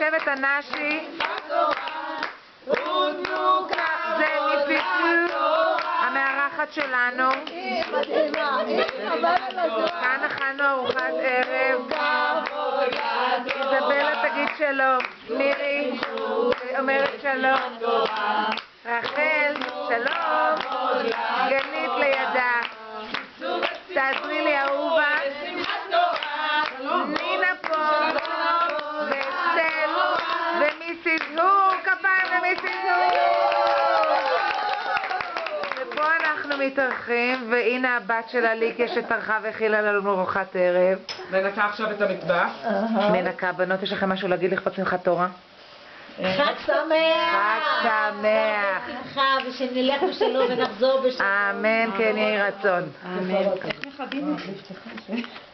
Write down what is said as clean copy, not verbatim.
שבט הנשי, זה מפיצו המארחת שלנו. כאן הכנו ארוחת ערב. איזבלה תגיד שלום, מירי אומרת שלום, רחל שלום, גנית לידה, תעזרי לי אהובה, נינה פה, וסטל, ומיסיס הור, כפיים למיסיס הור. ופה אנחנו מתארחים, והנה הבת של אליקיה שטרחה והכילה לנו ארוחת ערב. מנקה עכשיו את המטבח. מנקה, בנות, יש לכם משהו להגיד לכבוד שמחת תורה? חג שמח! חג שמח! שמחה, ושנלך בשלום ונחזור בשלום. אמן, כן יהי רצון. אמן. איך מכבים את זה?